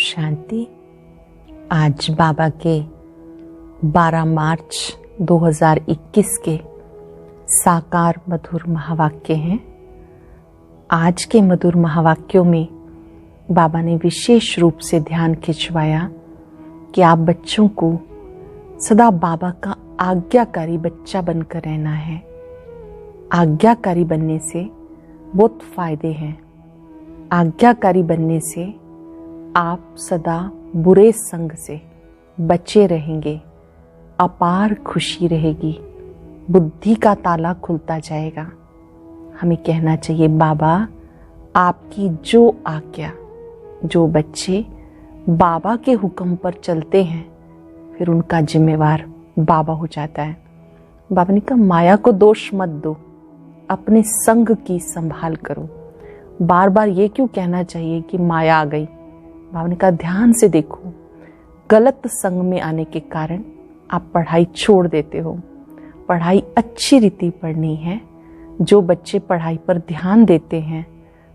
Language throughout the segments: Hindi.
शांति। आज बाबा के 12 मार्च 2021 के साकार मधुर महावाक्य हैं। आज के मधुर महावाक्यों में बाबा ने विशेष रूप से ध्यान खिंचवाया कि आप बच्चों को सदा बाबा का आज्ञाकारी बच्चा बनकर रहना है। आज्ञाकारी बनने से बहुत फायदे हैं। आज्ञाकारी बनने से आप सदा बुरे संग से बचे रहेंगे, अपार खुशी रहेगी, बुद्धि का ताला खुलता जाएगा। हमें कहना चाहिए, बाबा आपकी जो आज्ञा। जो बच्चे बाबा के हुक्म पर चलते हैं फिर उनका जिम्मेवार बाबा हो जाता है। बाबा ने कहा, माया को दोष मत दो, अपने संग की संभाल करो। बार बार ये क्यों कहना चाहिए कि माया आ गई? बाबा ने कहा, ध्यान से देखो, गलत संग में आने के कारण आप पढ़ाई छोड़ देते हो। पढ़ाई अच्छी रीति पढ़नी है। जो बच्चे पढ़ाई पर ध्यान देते हैं,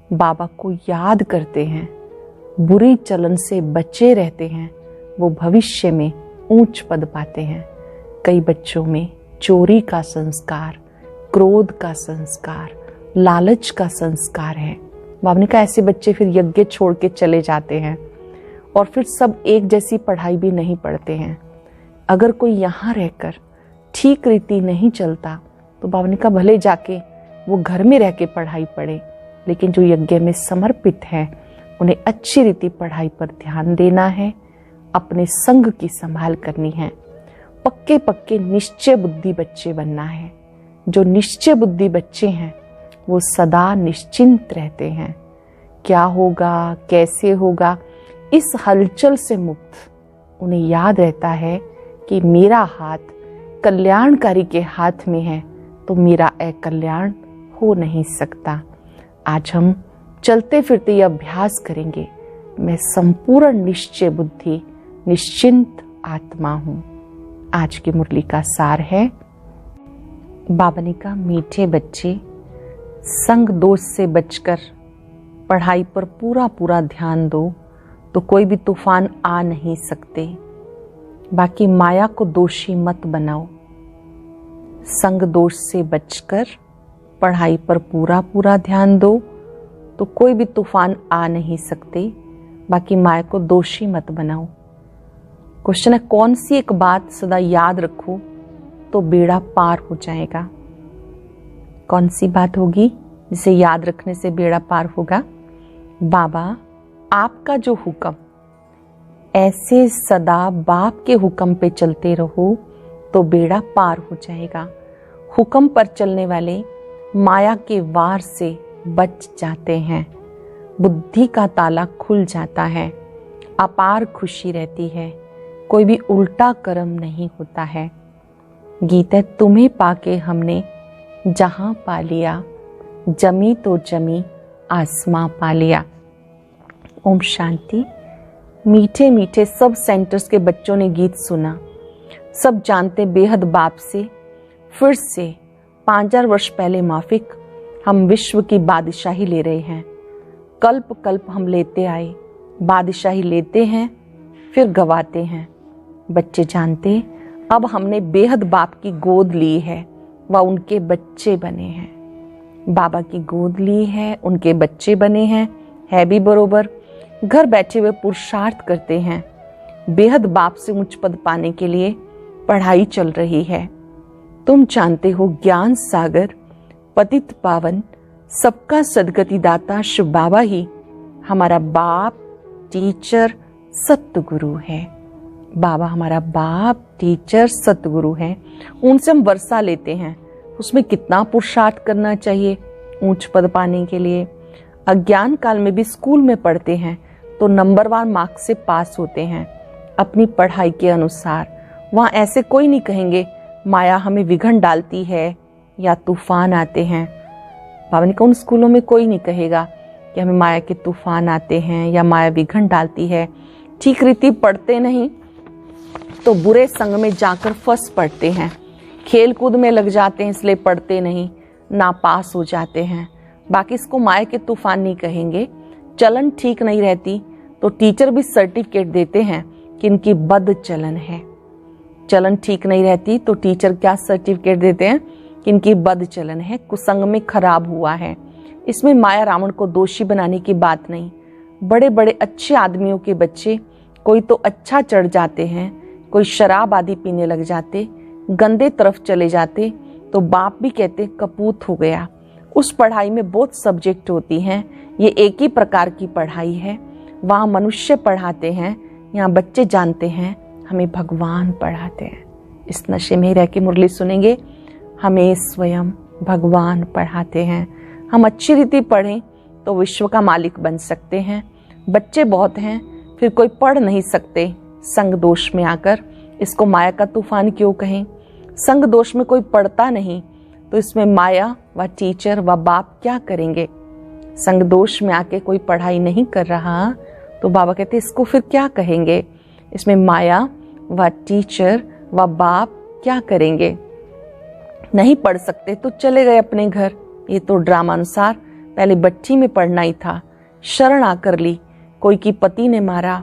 बाबा को याद करते हैं, बुरी चलन से बचे रहते हैं, वो भविष्य में ऊंच पद पाते हैं। कई बच्चों में चोरी का संस्कार, क्रोध का संस्कार, लालच का संस्कार है। बाबा ने कहा, ऐसे बच्चे फिर यज्ञ छोड़ के चले जाते हैं और फिर सब एक जैसी पढ़ाई भी नहीं पढ़ते हैं। अगर कोई यहाँ रहकर ठीक रीति नहीं चलता तो बाबा ने कहा, भले जाके वो घर में रह के पढ़ाई पढ़े, लेकिन जो यज्ञ में समर्पित है उन्हें अच्छी रीति पढ़ाई पर ध्यान देना है, अपने संग की संभाल करनी है। पक्के पक्के निश्चय बुद्धि बच्चे बनना है। जो निश्चय बुद्धि बच्चे हैं वो सदा निश्चिंत रहते हैं। क्या होगा, कैसे होगा, इस हलचल से मुक्त। उन्हें याद रहता है कि मेरा हाथ कल्याणकारी के हाथ में है तो मेरा अकल्याण हो नहीं सकता। आज हम चलते फिरते ये अभ्यास करेंगे, मैं संपूर्ण निश्चय बुद्धि, निश्चिंत आत्मा हूं। आज की मुरली का सार है, बाबा ने कहा, मीठे बच्चे संग दोष से बचकर पढ़ाई पर पूरा पूरा ध्यान दो तो कोई भी तूफान आ नहीं सकते। बाकी माया को दोषी मत बनाओ। संग दोष से बचकर पढ़ाई पर पूरा पूरा ध्यान दो तो कोई भी तूफान आ नहीं सकते। बाकी माया को दोषी मत बनाओ। क्वेश्चन है, कौन सी एक बात सदा याद रखो तो बेड़ा पार हो जाएगा? कौन सी बात होगी जिसे याद रखने से बेड़ा पार होगा? बाबा आपका जो हुक्म, ऐसे सदा बाप के हुक्म पे चलते रहो तो बेड़ा पार हो जाएगा। हुक्म पर चलने वाले माया के वार से बच जाते हैं, बुद्धि का ताला खुल जाता है, अपार खुशी रहती है, कोई भी उल्टा कर्म नहीं होता है। गीत है, तुम्हें पाके हमने जहां पा लिया, जमी तो जमी आसमां पा लिया। ओम शांति। मीठे मीठे सब सेंटर्स के बच्चों ने गीत सुना। सब जानते बेहद बाप से फिर से 5000 वर्ष पहले माफिक हम विश्व की बादशाही ले रहे हैं। कल्प कल्प हम लेते आए, बादशाही लेते हैं फिर गवाते हैं। बच्चे जानते अब हमने बेहद बाप की गोद ली है, वह उनके बच्चे बने हैं। बाबा की गोद ली है, उनके बच्चे बने हैं, है भी बरोबर। घर बैठे हुए पुरुषार्थ करते हैं। बेहद बाप से उच्च पद पाने के लिए पढ़ाई चल रही है। तुम जानते हो, ज्ञान सागर पतित पावन सबका सदगति दाता शिव बाबा ही हमारा बाप, टीचर, सतगुरु है। बाबा हमारा बाप, टीचर, सतगुरु है। उनसे हम वर्षा लेते हैं। उसमें कितना पुरुषार्थ करना चाहिए ऊंच पद पाने के लिए। अज्ञान काल में भी स्कूल में पढ़ते हैं तो नंबरवार मार्क्स से पास होते हैं अपनी पढ़ाई के अनुसार। वहाँ ऐसे कोई नहीं कहेंगे माया हमें विघन डालती है या तूफान आते हैं। बाबा ने कहा, उन स्कूलों में कोई नहीं कहेगा कि हमें माया के तूफान आते हैं या माया विघन डालती है। ठीक रीति पढ़ते नहीं तो बुरे संग में जाकर फंस पड़ते हैं। खेल कूद में लग जाते हैं इसलिए पढ़ते नहीं, नापास हो जाते हैं। बाकी इसको माया के तूफान नहीं कहेंगे। चलन ठीक नहीं रहती तो टीचर भी सर्टिफिकेट देते हैं कि इनकी बद चलन है। चलन ठीक नहीं रहती तो टीचर क्या सर्टिफिकेट देते हैं कि इनकी बद चलन है, कुसंग में खराब हुआ है। इसमें माया रावण को दोषी बनाने की बात नहीं। बड़े बड़े अच्छे आदमियों के बच्चे कोई तो अच्छा चढ़ जाते हैं, कोई शराब आदि पीने लग जाते, गंदे तरफ चले जाते, तो बाप भी कहते कपूत हो गया। उस पढ़ाई में बहुत सब्जेक्ट होती हैं, ये एक ही प्रकार की पढ़ाई है। वहाँ मनुष्य पढ़ाते हैं, यहाँ बच्चे जानते हैं हमें भगवान पढ़ाते हैं। इस नशे में रह के मुरली सुनेंगे, हमें स्वयं भगवान पढ़ाते हैं। हम अच्छी रीति पढ़ें तो विश्व का मालिक बन सकते हैं। बच्चे बहुत हैं, फिर कोई पढ़ नहीं सकते संग दोष में आकर। इसको माया का तूफान क्यों कहें? संग दोष में कोई पढ़ता नहीं तो इसमें माया व टीचर व बाप क्या करेंगे? संग दोष में आके कोई पढ़ाई नहीं कर रहा तो बाबा कहते इसको फिर क्या कहेंगे? इसमें माया व टीचर व बाप क्या करेंगे? नहीं पढ़ सकते तो चले गए अपने घर। ये तो ड्रामा अनुसार पहले बच्ची में पढ़ना ही था। शरण आकर ली, कोई की पति ने मारा,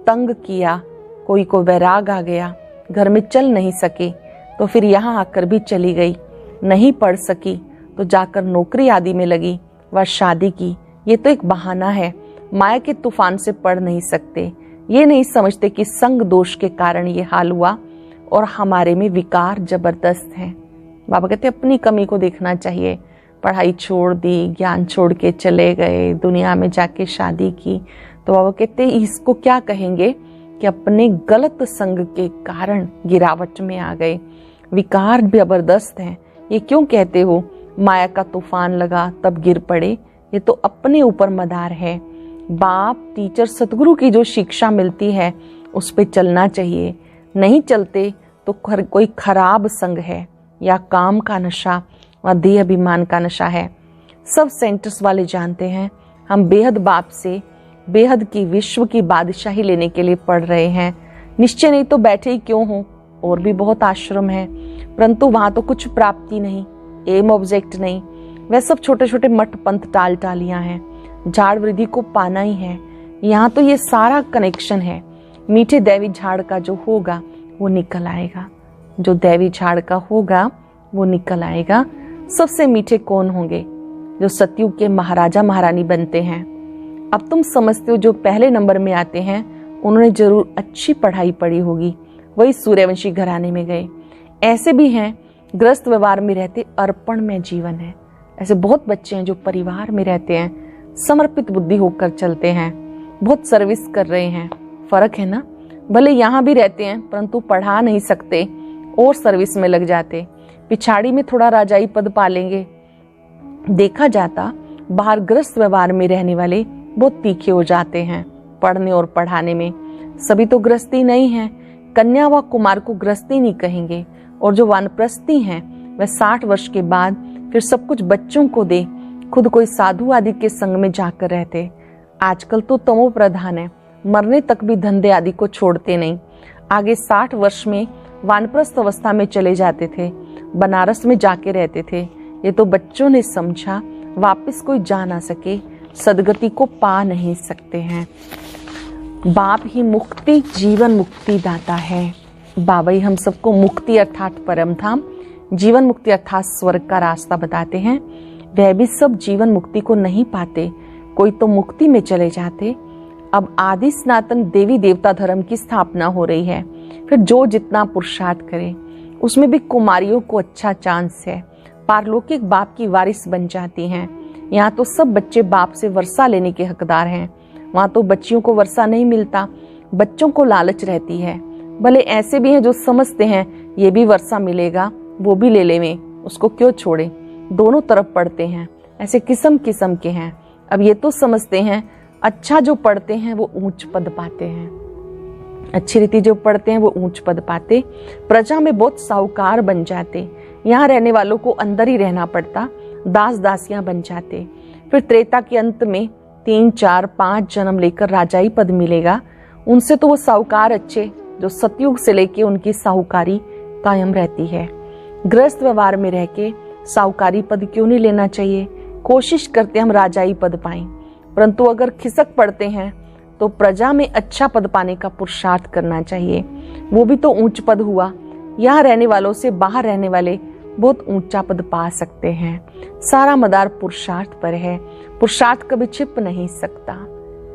तंग किया, कोई को वैराग आ गया, घर में चल नहीं सके तो फिर यहाँ आकर भी चली गई। नहीं पढ़ सकी तो जाकर नौकरी आदि में लगी व शादी की। ये तो एक बहाना है। माया के तूफान से पढ़ नहीं सकते। ये नहीं समझते कि संग दोष के कारण ये हाल हुआ और हमारे में विकार जबरदस्त हैं। बाबा कहते अपनी कमी को देखना चाहिए। पढ़ाई छोड़ दी, ज्ञान छोड़ के चले गए, दुनिया में जाके शादी की, तो बाबा कहते इसको क्या कहेंगे कि अपने गलत संग के कारण गिरावट में आ गए। विकार जबरदस्त हैं। ये क्यों कहते हो माया का तूफान लगा तब गिर पड़े? ये तो अपने ऊपर मदार है। बाप, टीचर, सतगुरु की जो शिक्षा मिलती है उस पे चलना चाहिए। नहीं चलते तो कोई खराब संग है या काम का नशा व देह अभिमान का नशा है। सब सेंटर्स वाले जानते हैं हम बेहद बाप से बेहद की विश्व की बादशाही लेने के लिए पढ़ रहे हैं। निश्चय नहीं तो बैठे ही क्यों हो? और भी बहुत आश्रम है, परंतु वहां तो कुछ प्राप्ति नहीं, एम ऑब्जेक्ट नहीं। वह सब छोटे छोटे मठ पंथ टाल टालियां हैं। झाड़ वृद्धि को पाना ही है। यहाँ तो ये सारा कनेक्शन है। मीठे दैवी झाड़ का जो होगा वो निकल आएगा। जो दैवी झाड़ का होगा वो निकल आएगा। सबसे मीठे कौन होंगे? जो सतयुग के महाराजा महारानी बनते हैं। अब तुम समझते हो जो पहले नंबर में आते हैं उन्होंने जरूर अच्छी पढ़ाई पढ़ी होगी, वही सूर्यवंशी घराने में गए। ऐसे भी हैं गृहस्थ व्यवहार में रहते, अर्पण में जीवन है। ऐसे बहुत बच्चे हैं जो परिवार में रहते हैं, समर्पित बुद्धि होकर चलते हैं, बहुत सर्विस कर रहे हैं। फर्क है ना? भले यहाँ भी रहते हैं परंतु पढ़ा नहीं सकते और सर्विस में लग जाते। पिछाड़ी में थोड़ा राजाई पद पालेंगे। देखा जाता बाहर गृहस्थ व्यवहार में रहने वाले बहुत तीखे हो जाते हैं पढ़ने और पढ़ाने में। सभी तो गृहस्थी नहीं है। कन्या व कुमार को गृहस्थी नहीं कहेंगे। और जो वानप्रस्थी हैं वह 60 वर्ष के बाद फिर सब कुछ बच्चों को दे, खुद कोई साधु आदि के संग में जाकर रहते। आजकल तो तमो प्रधान है, मरने तक भी धंधे आदि को छोड़ते नहीं। आगे 60 वर्ष में वानप्रस्थ अवस्था में चले जाते थे, बनारस में जाके रहते थे। ये तो बच्चों ने समझा, वापस कोई जा ना सके, सदगति को पा नहीं सकते हैं। बाप ही मुक्ति, जीवन मुक्ति दाता है। बाबा ही हम सबको मुक्ति अर्थात परम धाम, जीवन मुक्ति अर्थात स्वर्ग का रास्ता बताते हैं। वह भी सब जीवन मुक्ति को नहीं पाते, कोई तो मुक्ति में चले जाते। अब आदि सनातन देवी देवता धर्म की स्थापना हो रही है। फिर जो जितना पुरुषार्थ करे उसमें भी कुमारियों को अच्छा चांस है, पारलौकिक बाप की वारिस बन जाती हैं। यहाँ तो सब बच्चे बाप से वर्षा लेने के हकदार हैं। वहाँ तो बच्चियों को वर्षा नहीं मिलता, बच्चों को लालच रहती है। भले ऐसे भी हैं जो समझते हैं ये भी वर्षा मिलेगा, वो भी ले लें, उसको क्यों छोड़े। दोनों तरफ पढ़ते हैं, ऐसे किस्म किस्म के हैं। अब ये तो समझते हैं अच्छा जो पढ़ते हैं वो ऊंच पद पाते हैं, अच्छी रीति जो पढ़ते हैं वो ऊंच पद पाते, प्रजा में बहुत साहूकार बन जाते। यहाँ रहने वालों को अंदर ही रहना पड़ता, दास दासियां बन जाते। फिर त्रेता के अंत में 3, 4, 5 जन्म लेकर राजाई पद मिलेगा। उनसे तो वो साहूकार अच्छे जो सतयुग से लेके उनकी साहूकारी कायम रहती है। गृहस्थ व्यवहार में रह के साहूकारी पद क्यों नहीं लेना चाहिए? कोशिश करते हम राजाई पद पाएं, परंतु अगर खिसक पड़ते हैं तो प्रजा में अच्छा पद पाने का पुरुषार्थ करना चाहिए। वो भी तो ऊंच पद हुआ। यहाँ रहने वालों से बाहर रहने वाले बहुत ऊंचा पद पा सकते हैं। सारा मदार पुरुषार्थ पर है। पुरुषार्थ कभी छिप नहीं सकता।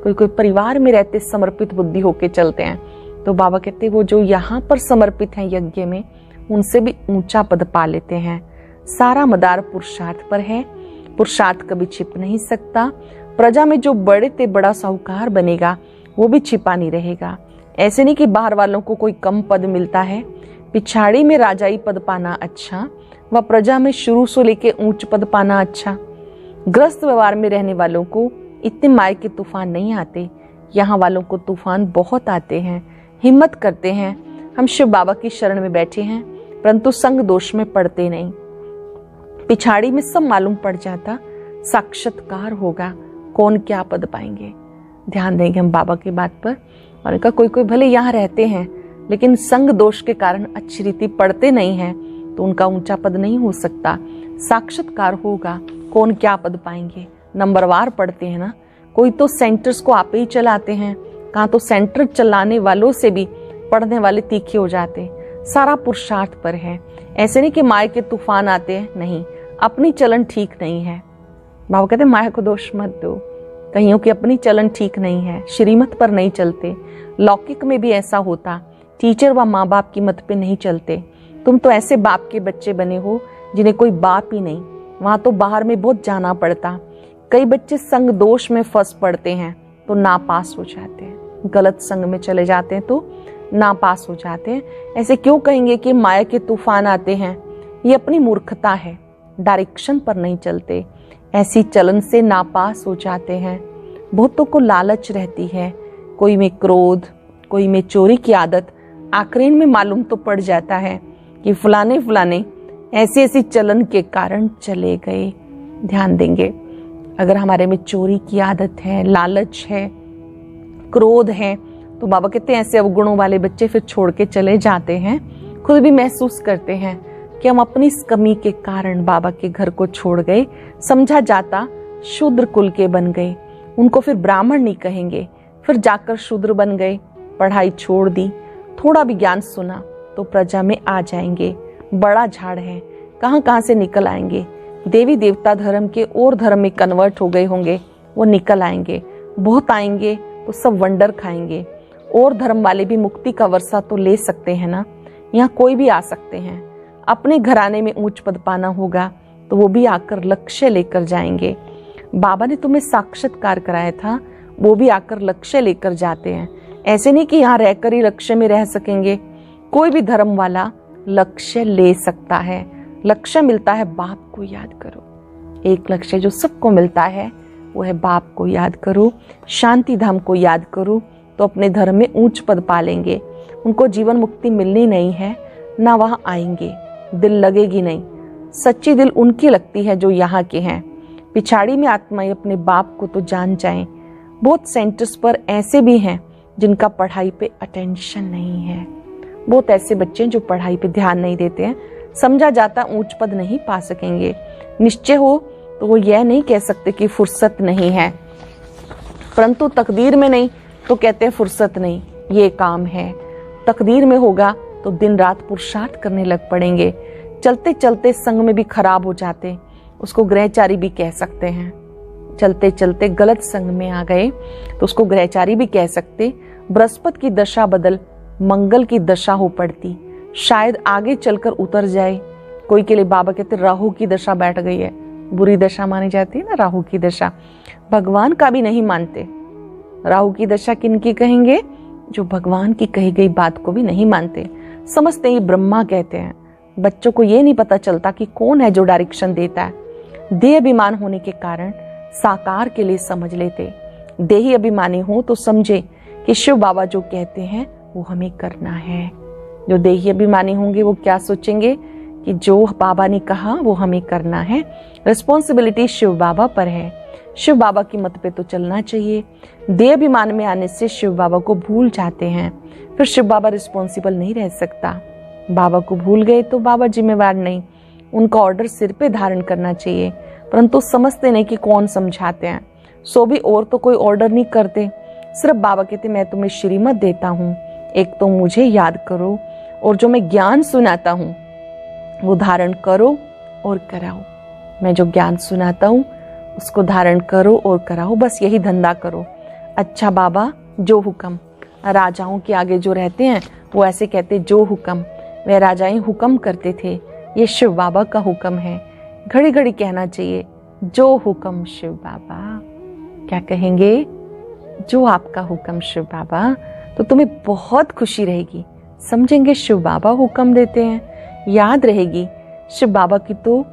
कोई कोई परिवार में रहते समर्पित बुद्धि होके चलते हैं, तो बाबा कहते वो जो यहाँ पर समर्पित हैं यज्ञ में, उनसे भी ऊंचा पद पा लेते हैं। सारा मदार पुरुषार्थ पर है। पुरुषार्थ कभी छिप नहीं सकता। प्रजा में जो बड़े ते बड़ा साहूकार बनेगा वो भी छिपा नहीं रहेगा। ऐसे नहीं कि बाहर वालों को कोई कम पद मिलता है। पिछाड़ी में राजाई पद पाना अच्छा, व प्रजा में शुरू से लेके ऊंच पद पाना अच्छा। ग्रस्त व्यवहार में रहने वालों को इतने माय के तूफान नहीं आते। यहाँ वालों को तूफान बहुत आते हैं। हिम्मत करते हैं, हम शिव बाबा की शरण में बैठे हैं, परंतु संग दोष में पड़ते नहीं। पिछाड़ी में सब मालूम पड़ जाता, साक्षात्कार होगा, कौन क्या पद पाएंगे। ध्यान देंगे हम बाबा की बात पर। और इनका कोई कोई भले यहाँ रहते हैं, लेकिन संग दोष के कारण अच्छी रीति पढ़ते नहीं हैं, तो उनका ऊंचा पद नहीं हो सकता। साक्षात्कार होगा, कौन क्या पद पाएंगे। नंबरवार पढ़ते हैं ना, कोई तो सेंटर्स को आप ही चलाते हैं, कहाँ तो सेंटर चलाने वालों से भी पढ़ने वाले तीखे हो जाते। सारा पुरुषार्थ पर है। ऐसे नहीं कि माया के तूफान आते हैं, नहीं, अपनी चलन ठीक नहीं है। बाबा कहते माया को दोष मत दो। कईयों की अपनी चलन ठीक नहीं है, श्रीमत पर नहीं चलते। लौकिक में भी ऐसा होता, टीचर व माँ बाप की मत पे नहीं चलते। तुम तो ऐसे बाप के बच्चे बने हो जिन्हें कोई बाप ही नहीं। वहां तो बाहर में बहुत जाना पड़ता। कई बच्चे संग दोष में फंस पड़ते हैं तो नापास हो जाते हैं। गलत संग में चले जाते हैं तो नापास हो जाते हैं। ऐसे क्यों कहेंगे कि माया के तूफान आते हैं? ये अपनी मूर्खता है। डायरेक्शन पर नहीं चलते, ऐसी चलन से नापास हो जाते हैं। बहुतों को लालच रहती है, कोई में क्रोध, कोई में चोरी की आदत। आखिर में मालूम तो पड़ जाता है कि फलाने फलाने ऐसी ऐसी चलन के कारण चले गए। ध्यान देंगे, अगर हमारे में चोरी की आदत है, लालच है, क्रोध है, तो बाबा कहते हैं ऐसे अवगुणों वाले बच्चे फिर छोड़ के चले जाते हैं। खुद भी महसूस करते हैं कि हम अपनी इस कमी के कारण बाबा के घर को छोड़ गए। समझा जाता शूद्र कुल के बन गए, उनको फिर ब्राह्मण नहीं कहेंगे। फिर जाकर शूद्र बन गए, पढ़ाई छोड़ दी, थोड़ा भी ज्ञान सुना तो प्रजा में आ जाएंगे। बड़ा झाड़ है, कहाँ कहाँ से निकल आएंगे। देवी देवता धर्म के और धर्म में कन्वर्ट हो गए होंगे, वो निकल आएंगे। बहुत आएंगे तो सब वंडर खाएंगे। और धर्म वाले भी मुक्ति का वर्षा तो ले सकते हैं ना, यहाँ कोई भी आ सकते हैं। अपने घराने में ऊंच पद पाना होगा तो वो भी आकर लक्ष्य लेकर जाएंगे। बाबा ने तुम्हें साक्षात्कार कराया था, वो भी आकर लक्ष्य लेकर जाते हैं। ऐसे नहीं कि यहाँ रहकर ही लक्ष्य में रह सकेंगे। कोई भी धर्म वाला लक्ष्य ले सकता है। लक्ष्य मिलता है बाप को याद करो। एक लक्ष्य जो सबको मिलता है वो है बाप को याद करो, शांति धाम को याद करो, तो अपने धर्म में ऊंच पद पालेंगे। उनको जीवन मुक्ति मिलनी नहीं है, ना वहां आएंगे, दिल लगेगी नहीं। सच्ची दिल उनकी लगती है जो यहाँ के हैं। पिछाड़ी में आत्माएं अपने बाप को तो जान जाएं। बहुत सेंटर्स पर ऐसे भी हैं जिनका पढ़ाई पे अटेंशन नहीं है। बहुत ऐसे बच्चे जो पढ़ाई पे ध्यान नहीं देते हैं। समझा जाता ऊंच पद नहीं पा सकेंगे। निश्चय हो तो वो यह नहीं कह सकते कि फुर्सत नहीं है, परंतु तकदीर में नहीं तो कहते हैं फुर्सत नहीं, ये काम है। तकदीर में होगा तो दिन रात पुरुषार्थ करने लग पड़ेंगे। चलते चलते संग में भी खराब हो जाते, उसको ग्रहचारी भी कह सकते हैं। चलते चलते गलत संग में आ गए तो उसको ग्रहचारी भी कह सकते। बृहस्पति की दशा बदल मंगल की दशा हो पड़ती, शायद आगे चलकर उतर जाए। कोई के लिए बाबा कहते राहु की दशा बैठ गई है, बुरी दशा मानी जाती है ना राहु की दशा। भगवान का भी नहीं मानते। राहु की दशा किनकी कहेंगे? जो भगवान की कही गई बात को भी नहीं मानते, समझते ही ब्रह्मा कहते हैं। बच्चों को ये नहीं पता चलता कि कौन है जो डायरेक्शन देता है। देह अभिमान होने के कारण साकार के लिए समझ लेते। देही अभिमानी हो तो समझे कि शिव बाबा जो कहते हैं वो हमें करना है। जो देही अभिमानी होंगे वो क्या सोचेंगे कि जो बाबा ने कहा वो हमें करना है। रिस्पॉन्सिबिलिटी शिव बाबा पर है। शिव बाबा की मत पे तो चलना चाहिए। देह अभिमान में आने से शिव बाबा को भूल जाते हैं, फिर शिव बाबा रिस्पॉन्सिबल नहीं रह सकता। बाबा को भूल गए तो बाबा जिम्मेवार नहीं। उनका ऑर्डर सिर पे धारण करना चाहिए, परंतु समझते नहीं कि कौन समझाते हैं। सो भी और तो कोई ऑर्डर नहीं करते। सिर्फ बाबा कहते मैं तुम्हें श्रीमत देता हूँ, एक तो मुझे याद करो और जो मैं ज्ञान सुनाता हूँ वो धारण करो और कराओ। मैं जो ज्ञान सुनाता हूँ उसको धारण करो और कराओ, बस यही धंधा करो। अच्छा बाबा जो हुक्म। राजाओं के आगे जो रहते हैं वो ऐसे कहते जो हुक्म। वह राजाएं हुक्म करते थे, ये शिव बाबा का हुक्म है। घड़ी घड़ी कहना चाहिए जो हुक्म शिव बाबा। क्या कहेंगे? जो आपका हुक्म शिव बाबा। तो तुम्हें बहुत खुशी रहेगी, समझेंगे शिव बाबा हुक्म देते हैं, याद रहेगी। शिव बाबा की तो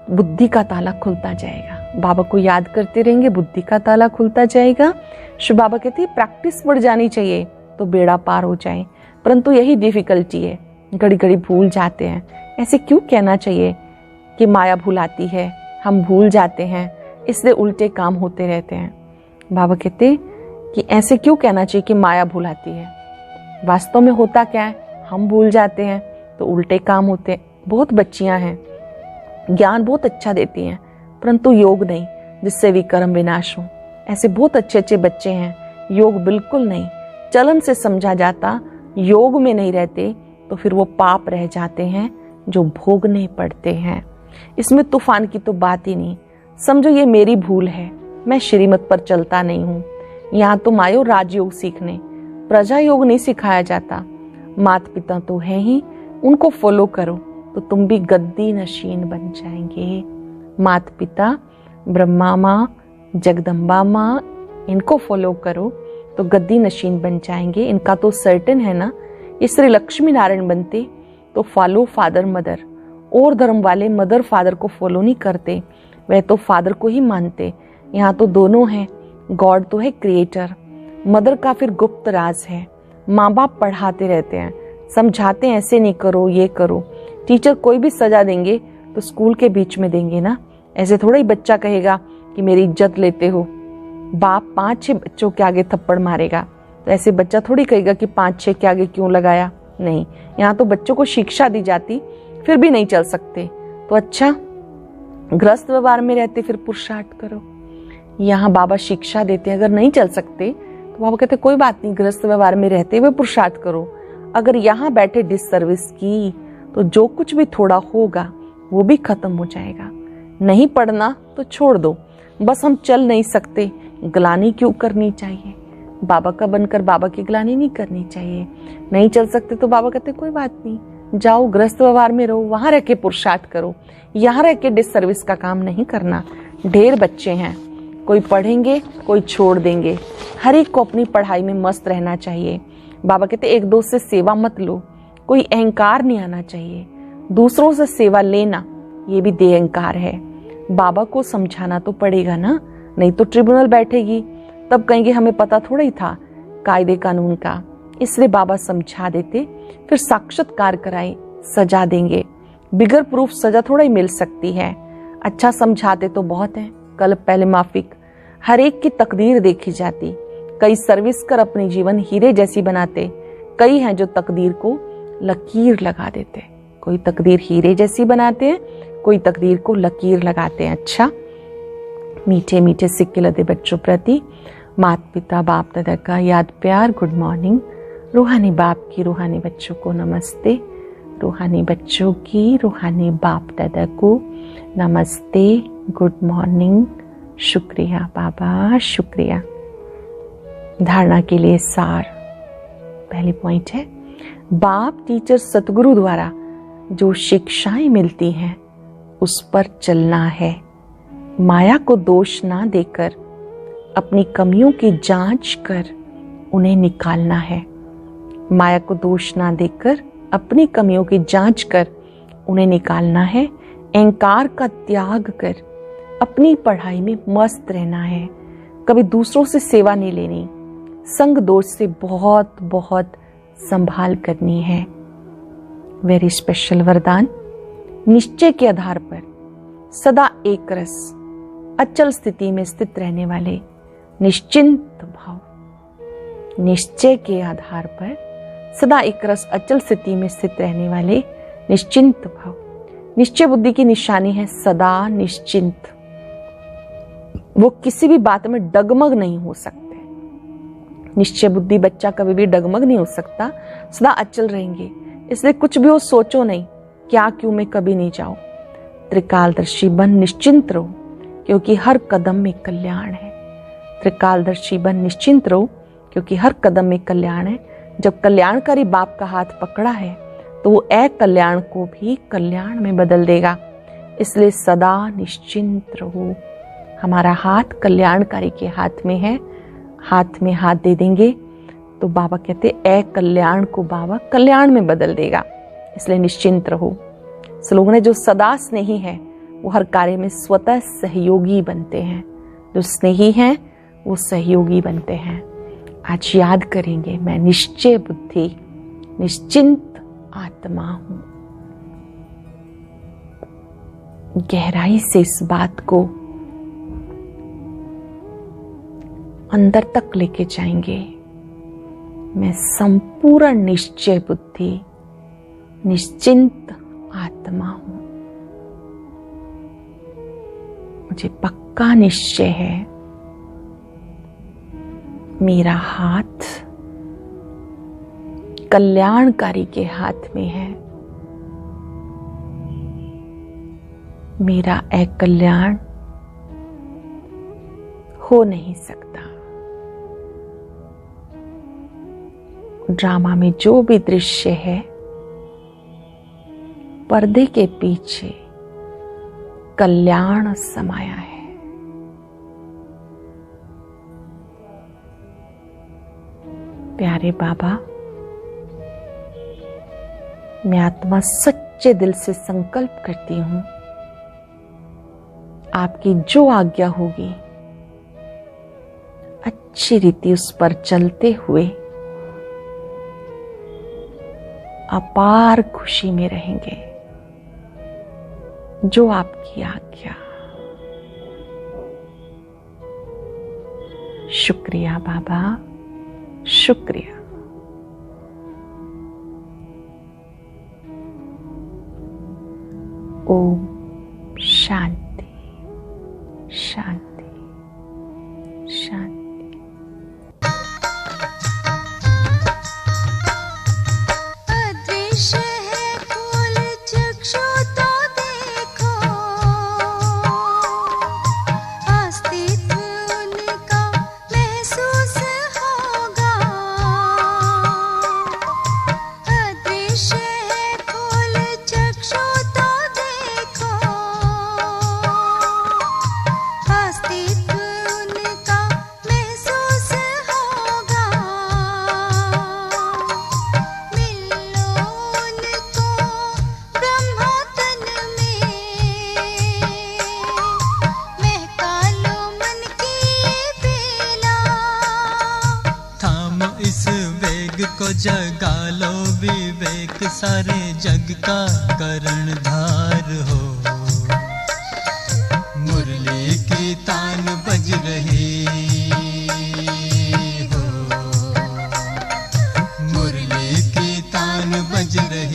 बुद्धि का ताला खुलता जाएगा। बाबा को याद करते रहेंगे, बुद्धि का ताला खुलता जाएगा। शिव बाबा कहते हैं प्रैक्टिस बढ़ जानी चाहिए तो बेड़ा पार हो जाए, परंतु यही डिफिकल्टी है, घड़ी घड़ी भूल जाते हैं। ऐसे क्यों कहना चाहिए कि माया भुलाती है, हम भूल जाते हैं, इसलिए उल्टे काम होते रहते हैं। बाबा कहते कि ऐसे क्यों कहना चाहिए कि माया भुलाती है। वास्तव में होता क्या है, हम भूल जाते हैं तो उल्टे काम होते हैं। बहुत बच्चियां हैं, ज्ञान बहुत अच्छा देती हैं, परंतु योग नहीं, जिससे विकर्म विनाश हो। ऐसे बहुत अच्छे अच्छे बच्चे हैं, योग बिल्कुल नहीं। चलन से समझा जाता, योग में नहीं रहते तो फिर वो पाप रह जाते हैं जो भोगने पड़ते हैं। इसमें तूफान की तो बात ही नहीं। समझो ये मेरी भूल है, मैं श्रीमत पर चलता नहीं हूँ। यहाँ तुम आयो राजयोग सीखने, प्रजा योग नहीं सिखाया जाता। माता पिता तो है ही, उनको फॉलो करो तो तुम भी गद्दी नशीन बन जाएंगे। माता पिता, ब्रह्मा माँ, जगदम्बा माँ, इनको फॉलो करो तो गद्दी नशीन बन जाएंगे। इनका तो सर्टेन है ना। ये श्री लक्ष्मी नारायण बनते तो फॉलो फादर मदर। और धर्म वाले मदर फादर को फॉलो नहीं करते, वह तो फादर को ही मानते। यहाँ तो दोनों हैं, गॉड तो है क्रिएटर, मदर का फिर गुप्त राज है। माँ बाप पढ़ाते रहते हैं, समझाते हैं ऐसे नहीं करो ये करो। टीचर कोई भी सजा देंगे तो स्कूल के बीच में देंगे ना। ऐसे थोड़ा ही बच्चा कहेगा कि मेरी इज्जत लेते हो। बाप 5-6 बच्चों के आगे थप्पड़ मारेगा तो ऐसे बच्चा थोड़ी कहेगा कि 5-6 के आगे क्यों लगाया। नहीं, यहाँ तो बच्चों को शिक्षा दी जाती, फिर भी नहीं चल सकते तो अच्छा गृहस्थ व्यवहार में रहते फिर पुरुषार्थ करो। यहाँ बाबा शिक्षा देते हैं, अगर नहीं चल सकते तो बाबा कहते कोई बात नहीं, गृहस्थ व्यवहार में रहते हुए पुरुषार्थ करो। अगर यहाँ बैठे डिससर्विस की तो जो कुछ भी थोड़ा होगा वो भी खत्म हो जाएगा। नहीं पढ़ना तो छोड़ दो, बस हम चल नहीं सकते, ग्लानी क्यों करनी चाहिए। बाबा का बनकर बाबा की ग्लानी नहीं करनी चाहिए। नहीं चल सकते तो बाबा कहते कोई बात नहीं, जाओ गृहस्थ व्यवहार में रहो, वहां रह के पुरुषार्थ करो, यहाँ रह के डिससर्विस का काम नहीं करना। ढेर बच्चे हैं, कोई पढ़ेंगे कोई छोड़ देंगे। हर एक को अपनी पढ़ाई में मस्त रहना चाहिए। बाबा कहते एक दो से सेवा मत लो, कोई अहंकार नहीं आना चाहिए। दूसरों से सेवा लेना ये भी देह अहंकार है। बाबा को समझाना तो पड़ेगा ना, नहीं तो ट्रिब्यूनल बैठेगी, तब कहेंगे हमें पता थोड़ा ही था कायदे कानून का। इसलिए बाबा समझा देते, फिर साक्षात्कार कराए, सजा देंगे। बिगर प्रूफ सजा थोड़ा ही मिल सकती है। अच्छा समझाते तो बहुत है, कल पहले माफिक। हर एक की तकदीर देखी जाती। कई सर्विस कर अपनी जीवन हीरे जैसी बनाते, कई हैं जो तकदीर को लकीर लगा देते। कोई तकदीर हीरे जैसी बनाते हैं, कोई तकदीर को लकीर लगाते हैं। अच्छा, मीठे मीठे सिक्के लदे बच्चों प्रति माता पिता बाप दादा का याद प्यार, गुड मॉर्निंग। रूहानी बाप की रूहानी बच्चों को नमस्ते, रूहानी बच्चों की रूहानी बाप दादा को नमस्ते, गुड मॉर्निंग। शुक्रिया बाबा, शुक्रिया। धारणा के लिए सार, पहली पॉइंट है बाप टीचर सतगुरु द्वारा जो शिक्षाएं मिलती हैं उस पर चलना है। माया को दोष ना देकर अपनी कमियों की जांच कर उन्हें निकालना है। माया को दोष ना देकर अपनी कमियों की जांच कर उन्हें निकालना है। अहंकार का त्याग कर अपनी पढ़ाई में मस्त रहना है। कभी दूसरों से सेवा नहीं लेनी, संग दोष से बहुत बहुत संभाल करनी है। वेरी स्पेशल वरदान, निश्चय के आधार पर सदा एक रस अचल स्थिति में स्थित रहने वाले निश्चिंत भाव। निश्चय के आधार पर सदा एक रस अचल स्थिति में स्थित रहने वाले निश्चिंत भाव। निश्चय बुद्धि की निशानी है सदा निश्चिंत। वो किसी भी बात में डगमग नहीं हो सकते। निश्चय बुद्धि बच्चा कभी भी डगमग नहीं हो सकता, सदा अचल रहेंगे। इसलिए कुछ भी हो सोचो नहीं, क्या क्यों में कभी नहीं जाओ। त्रिकालदर्शी बन निश्चिंत रहो, क्योंकि हर कदम में कल्याण है। त्रिकालदर्शी बन निश्चिंत रहो, क्योंकि हर कदम में कल्याण है। जब कल्याणकारी बाप का हाथ पकड़ा है तो वो अकल्याण को भी कल्याण में बदल देगा। इसलिए सदा निश्चिंत रहो। हमारा हाथ कल्याणकारी के हाथ में है। हाथ में हाथ दे देंगे तो बाबा कहते अकल्याण को बाबा कल्याण में बदल देगा। इसलिए निश्चिंत रहो। स्लोगन है, जो सदा स्नेही है वो हर कार्य में स्वतः सहयोगी बनते हैं। जो स्नेही हैं वो सहयोगी बनते हैं। आज याद करेंगे, मैं निश्चय बुद्धि निश्चिंत आत्मा हूं। गहराई से इस बात को अंदर तक लेके जाएंगे। मैं संपूर्ण निश्चय बुद्धि निश्चिंत आत्मा हूं। मुझे पक्का निश्चय है, मेरा हाथ कल्याणकारी के हाथ में है। मेरा अकल्याण हो नहीं सकता। ड्रामा में जो भी दृश्य है, पर्दे के पीछे कल्याण समाया है। प्यारे बाबा, मैं आत्मा सच्चे दिल से संकल्प करती हूं, आपकी जो आज्ञा होगी अच्छी रीति उस पर चलते हुए अपार खुशी में रहेंगे। जो आपकी आज्ञा। शुक्रिया बाबा, शुक्रिया। ओम शांति शांति शांति। जगा लो विवेक, सारे जग का कर्णधार हो। मुरली की तान बज रही हो, मुरली की तान बज रही।